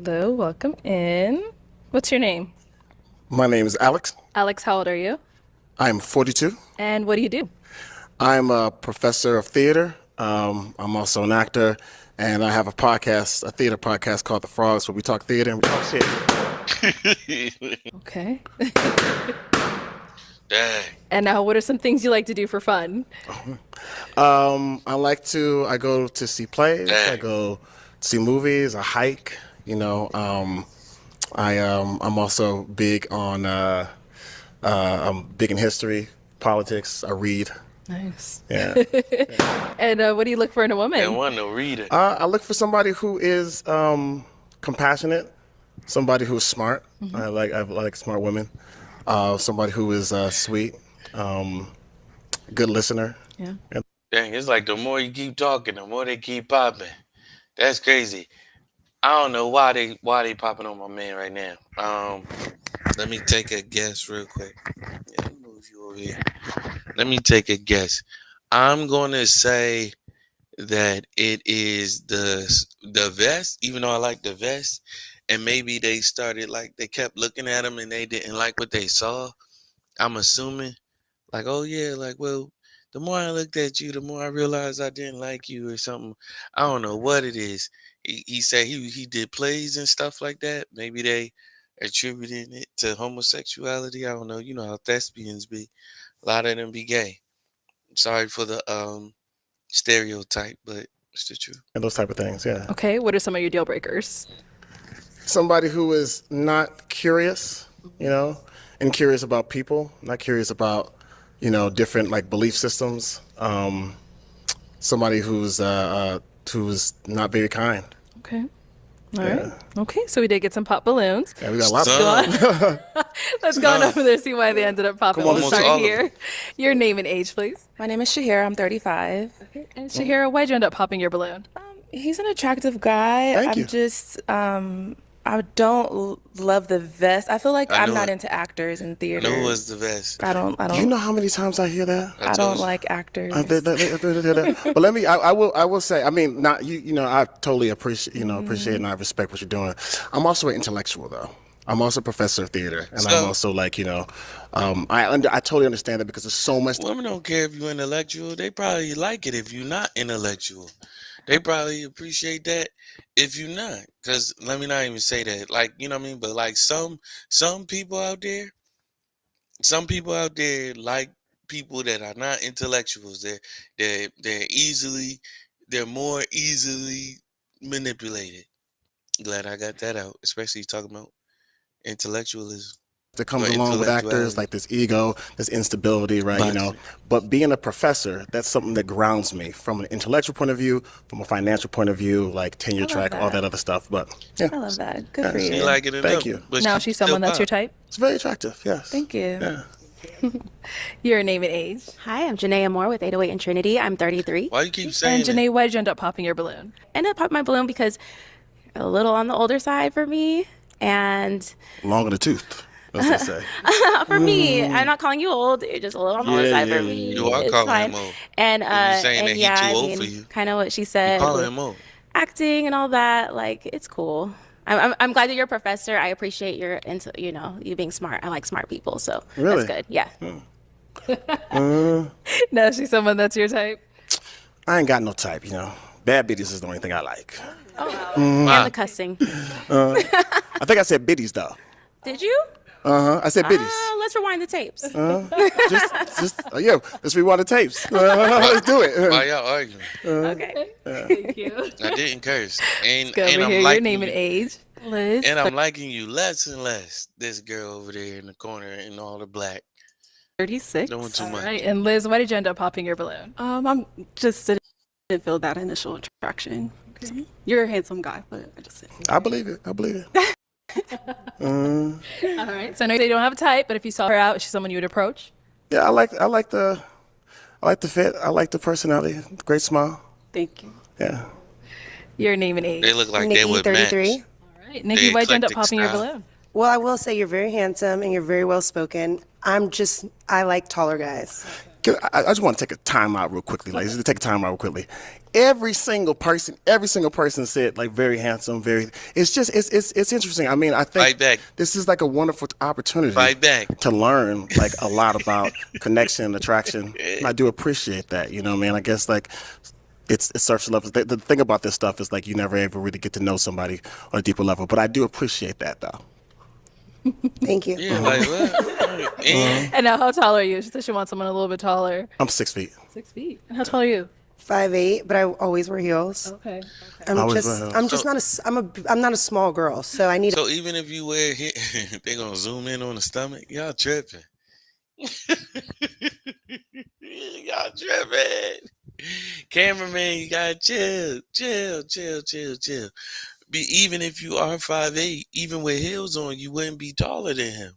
Hello, welcome in. What's your name? My name is Alex. Alex, how old are you? I'm 42. And what do you do? I'm a professor of theater. I'm also an actor, and I have a podcast, a theater podcast called The Frogs, where we talk theater and we talk shit. Okay. Dang. And now, what are some things you like to do for fun? I go to see plays. I Dang. go see movies. I hike. I'm also big on. I'm big in history, politics. I read. Nice. Yeah. And what do you look for in a And woman? one to read it. I look for somebody who is compassionate, somebody who's smart. I like smart women. Somebody who is sweet, good listener. Yeah. Dang, it's like the more you keep talking, the more they keep popping. That's crazy. I don't know why they popping on my man right now. Let me take a guess real quick. Yeah, let me move you over here. Let me take a guess. I'm gonna say that it is the vest, even though I like the vest, and maybe they started like they kept looking at him and they didn't like what they saw. I'm assuming like, oh yeah, like well, the more I looked at you, the more I realized I didn't like you or something. I don't know what it is. He said he did plays and stuff like that. Maybe they attributing it to homosexuality. I don't know. You know how thespians be. A lot of them be gay. Sorry for the stereotype, but it's the truth. And those type of things. Yeah. Okay, what are some of your deal breakers? Somebody who is not curious, and curious about people, not curious about, different like belief systems. Somebody who's not very kind. Okay. All right. Yeah. Okay, so we did get some pop balloons. Yeah, we got a lot Let's of go Son, on. Let's go on over there, see why they ended up popping. Come on, We'll let's almost start all of them. here. Your name and age, please. My name is Shahira. I'm 35. And Shahira, why'd you end up popping your balloon? He's an attractive guy. Thank I'm you. just, I don't love the vest. I feel like I I'm knew not it. into actors in I theater. knew it was the best. Do you know how many times I hear that? I I told don't you. like actors. But let me. I will say. I mean, not you. I totally appreciate. Appreciate and I respect what you're doing. I'm also an intellectual, though. I'm also a professor of theater, and I'm So also like, I totally understand that because there's so much. women don't care if you're intellectual. They probably like it if you're not intellectual. They probably appreciate that if you're not. Cause let me not even say that. Like, you know what I mean? But like some people out there, some people out there like people that are not intellectuals. They're more easily manipulated. Glad I got that out, especially talking about intellectualism That or comes along with actors, intellectuality. like this ego, this instability, right? Logic. But being a professor, that's something that grounds me from an intellectual point of view, from a financial point of view, like tenure I love track, all that. that other stuff. But yeah, I love that. Good for She you. like it thank enough, you. but Now she she's still someone that's your pop. type. It's very attractive. Yes. Thank you. Yeah. Your name and age. Hi, I'm Janaea Moore with 808 and Trinity. I'm 33. Why you keep And saying that? Janae, why'd you end up popping your balloon? Ended up popping my balloon because a little on the older side for me. And Long in the tooth. That's what they say. for me, I'm not calling you old. You're just a little on the older Yeah, side yeah, for yeah, me. You are It's calling fine. him old. And If you saying that and he yeah, too I old for mean, you, kind of what she you said calling with him old. acting and all that. Like it's cool. I'm glad that you're a professor. I appreciate your into you being smart. I like smart people, so Really? that's good. Yeah. Now she's someone that's your type. I ain't got no type. Bad bitties is the only thing I like. And Wow. the cussing. I think I said biddies though. Did you? I said biddies. Let's rewind the tapes. Yeah. Let's rewind the tapes. Let's do it. Why y'all arguing? Okay. Thank you. I didn't curse. And Go and over I'm here. Your liking name and you. age. Liz. And I'm liking you less and less. This girl over there in the corner in all the black. 36. Doing too All much. right. And Liz, why did you end up popping your balloon? I'm just didn't feel that initial attraction. So, you're a handsome guy, but I just didn't. I believe it. I believe it. All right. So I know they don't have a type, but if you saw her out, is she someone you would approach? Yeah, I like the fit. I like the personality. Great smile. Thank you. Yeah. Your name and age. They look like they Nikki, would 33. match. All right. Nikki, why'd you end up eclectic popping your style. balloon? Well, I will say you're very handsome and you're very well spoken. I like taller guys. I just want to take a time out real quickly, ladies. Just take a time out real quickly. Every single person said like very handsome, very. It's just it's interesting. I mean, I think Fight back. this is like a wonderful opportunity Fight back. to learn like a lot about connection, attraction. And I do appreciate that. You know what I mean? I guess like it's surface level. The thing about this stuff is like you never ever really get to know somebody on a deeper level. But I do appreciate that though. Thank you. Yeah, like what? And now, how tall are you? She said she wants someone a little bit taller. I'm 6 feet. 6 feet. And how tall are you? 5'8", but I always wear heels. Okay. I'm not a small girl, so I need. So even if you wear it, they gonna zoom in on the stomach. Y'all tripping. Y'all tripping. Cameraman, you gotta chill. Even if you are 5'8", even with heels on, you wouldn't be taller than him.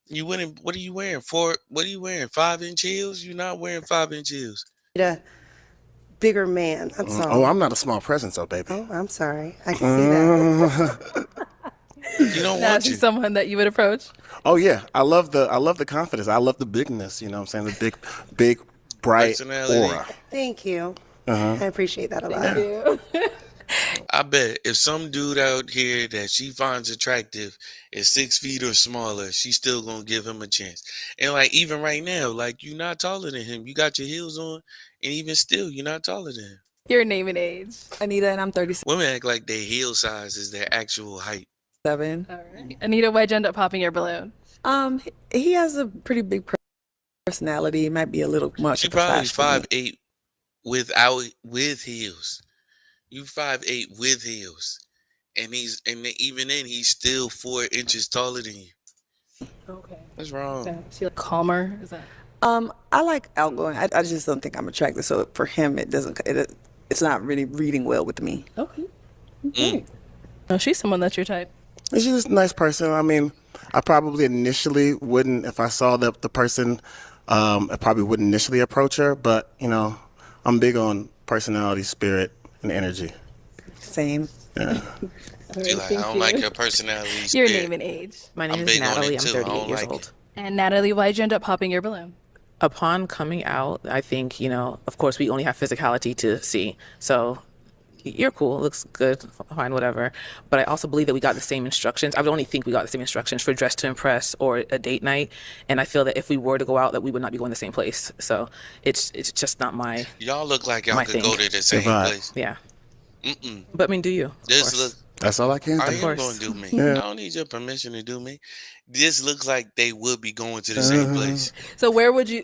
You wouldn't. What are you wearing? What are you wearing? 5-inch heels? You're not wearing 5-inch heels. A bigger man. That's all. Oh, I'm not a small presence, though, baby. Oh, I'm sorry. I can see that. You don't Now want she's you. someone that you would approach. Oh yeah, I love the confidence. I love the bigness. You know what I'm saying? The big, bright Personality. aura. Thank you. I appreciate that a lot. I bet if some dude out here that she finds attractive is 6 feet or smaller, she's still gonna give him a chance. And like even right now, like you're not taller than him. You got your heels on, and even still, you're not taller than him. Your name and age. Anita, and I'm 37. Women act like their heel size is their actual height. All right. Anita, why'd you end up popping your balloon? He has a pretty big personality. It might be a little much. She of a probably flash for me. 5'8" with heels. You 5'8" with heels, and even then he's still 4 inches taller than you. Okay. What's wrong? Is she like calmer? Is that? I like outgoing. I just don't think I'm attractive. So for him, it's not really reading well with me. Okay. Okay. No, she's someone that's your type. She's just a nice person. I mean, I probably initially wouldn't, if I saw the person, I probably wouldn't initially approach her. But you know, I'm big on personality, spirit, and energy. Same. Yeah. She like, I don't like your personality. Your spirit. name and age. My name I'm is big on Natalie. it I'm too. I 38 don't years like old. it. And Natalie, why'd you end up popping your balloon? Upon coming out, I think, of course, we only have physicality to see. So you're cool, looks good, fine, whatever. But I also believe that we got the same instructions. I would only think we got the same instructions for Dress to Impress or a date night. And I feel that if we were to go out, that we would not be going the same place. So it's just not my, Y'all look like y'all my could thing. go to the same vibe. place. yeah. Mm-mm. But I mean, do you? Of This course. look. That's all I can I do. am course. gonna do me. Yeah. I don't need your permission to do me. This looks like they would be going to the same place. So where would you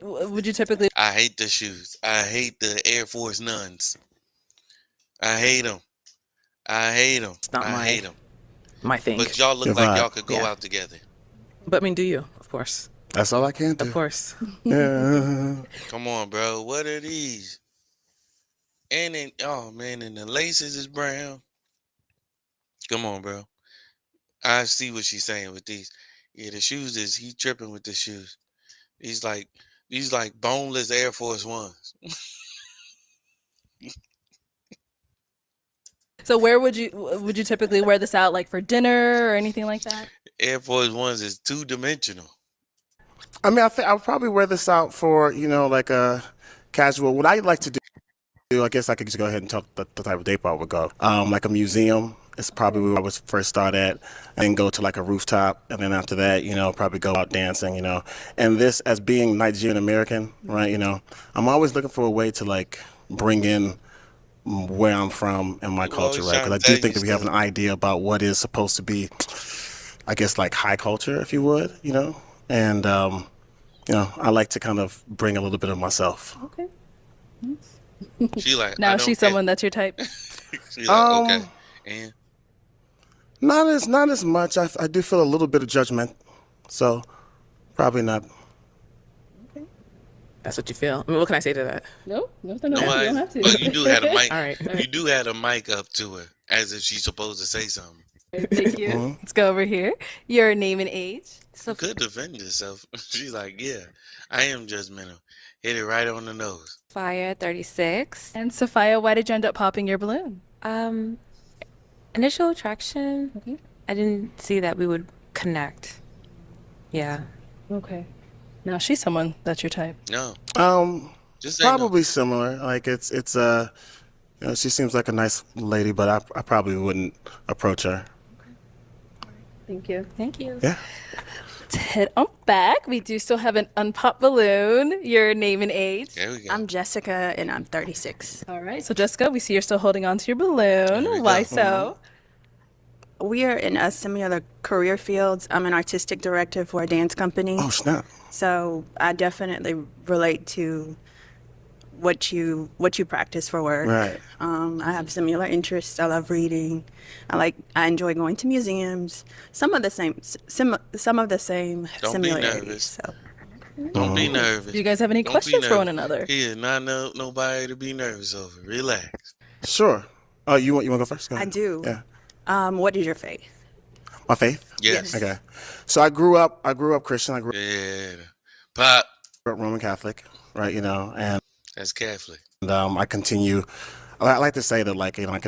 typically? I hate the shoes. I hate the Air Force Nuns. I hate them. I hate them. It's not I my- hate them. My thing. But y'all look Your like vibe. y'all could go Yeah. out together. But I mean, do you? Of course. That's all I can do. Of course. Yeah. Come on, bro. What are these? And then, oh man, and the laces is brown. Come on, bro. I see what she's saying with these. Yeah, the shoes he tripping with the shoes. These like boneless Air Force Ones. So where would you typically wear this out, like for dinner or anything like that? Air Force Ones is 2-dimensional. I mean, I think I'll probably wear this out for like a casual. What I like to do, I guess I could just go ahead and talk the type of date I would go. Like a museum is probably where I would first start at, and then go to like a rooftop, and then after that, probably go out dancing, And this, as being Nigerian American, right? I'm always looking for a way to like bring in where I'm from and my You culture, always right? Because I trying to do tell think you that we have an stuff. idea about what is supposed to be, I guess, like high culture, if you would, And I like to kind of bring a little bit of myself. Okay. She like Now I don't she's care. someone that's your type. She like okay. And Not as much. I do feel a little bit of judgment, so probably not. That's what you feel. I mean, what can I say to that? No, you no, don't have to. but you do have a mic. All right. You do have a mic up to her as if she's supposed to say something. Thank you. Let's go over here. Your name and age. You could defend yourself. She's like, yeah, I am judgmental. Hit it right on the nose. Fire 36. And Sophia, why did you end up popping your balloon? Initial attraction. Okay. I didn't see that we would connect. Yeah. Okay. Now she's someone that's your type. No. Just say Probably similar. Like it's you know, she seems like a nice lady, but I probably wouldn't approach her. Thank you. Thank you. Yeah. Let's head on back. We do still have an unpopped balloon. Your name and age. no. There we go. I'm Jessica and I'm 36. All right. So Jessica, we see you're still holding on to your balloon. There we Why go. so? We are in a similar career fields. I'm an artistic director for a dance company. Oh snap. So I definitely relate to what you practice for work. Right. I have similar interests. I love reading. I enjoy going to museums. Some of the same Don't be similarities. nervous. So Don't be nervous. Do you guys have any Don't be questions for one nervous. another? He is not nobody to be nervous over. Relax. Sure. Oh, you want to go first? Go I ahead. do. Yeah. What is your faith? My faith. Yes. Okay. So I grew up Christian. I grew Yeah. Pop. up Roman Catholic, right? You know, and That's Catholic. I continue. I like to say that, like, you know, I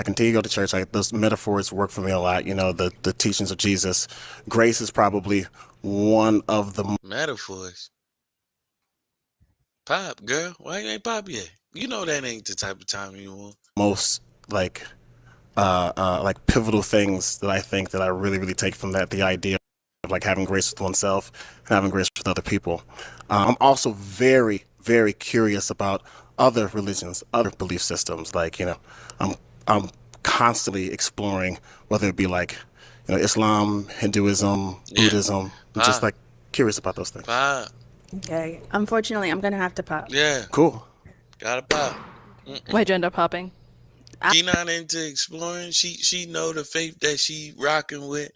continue to go to church. Like, those metaphors work for me a lot. You know, the teachings of Jesus. Grace is probably one of the Metaphors. Pop, girl. Why you ain't pop yet? You know that ain't the type of time you want. most like pivotal things that I think that I really take from that. The idea of like having grace with oneself and having grace with other people. I'm also very curious about other religions, other belief systems. Like, you know, I'm constantly exploring, whether it be like, you know, Islam, Hinduism, Buddhism. I'm just like curious about those things. Pop. Okay. Unfortunately, I'm gonna have to pop. Yeah. Cool. Gotta pop. Why'd you end up popping? She not into exploring. She know the faith that she rocking with.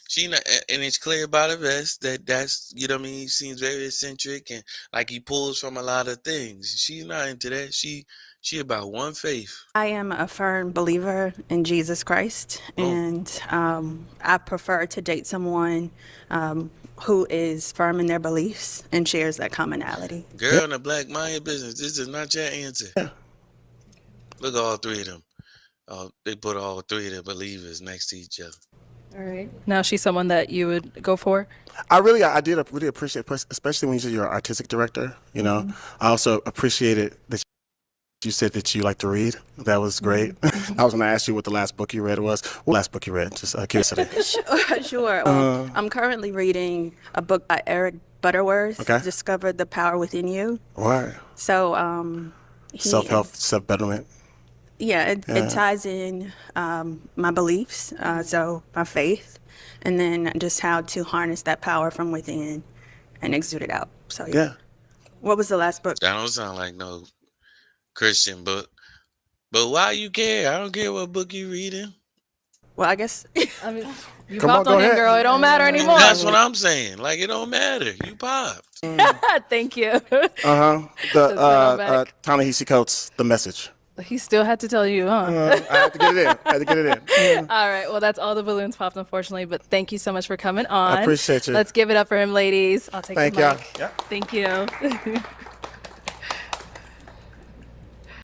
She not, and it's clear by the vest that's, you know what I mean. He seems very eccentric and like he pulls from a lot of things. She's not into that. She about one faith. I am a firm believer in Jesus Christ, and I prefer to date someone who is firm in their beliefs and shares that commonality. Girl in the black Maya business. This is not your answer. Look at all three of them. They put all three of the believers next to each other. All right. Now she's someone that you would go for? I did really appreciate, especially when you said you're an artistic director. You know, I also appreciated that you said that you like to read. That was great. I was going to ask you what the last book you read was. What last book you read? Just curiosity. Sure. I'm currently reading a book by Eric Butterworth, Okay. Discover the Power Within You. Right. So Self-help, self-betterment. Yeah, it ties in my beliefs, so my faith, and then just how to harness that power from within and exude it out. So Yeah. What was the last book? That don't sound like no Christian book. But why you care? I don't care what book you reading. Well, I guess I mean, you Come on, popped go on him, ahead. girl. It don't matter anymore. That's what I'm saying. Like it don't matter. You popped. Thank you. The Ta-Nehisi Coates, The Message. He still had to tell you, huh? I had to get it in. All right. Well, that's all the balloons popped, unfortunately. But thank you so much for coming on. I appreciate you. Let's give it up for him, ladies. I'll take Thank the y'all. mic. Thank you.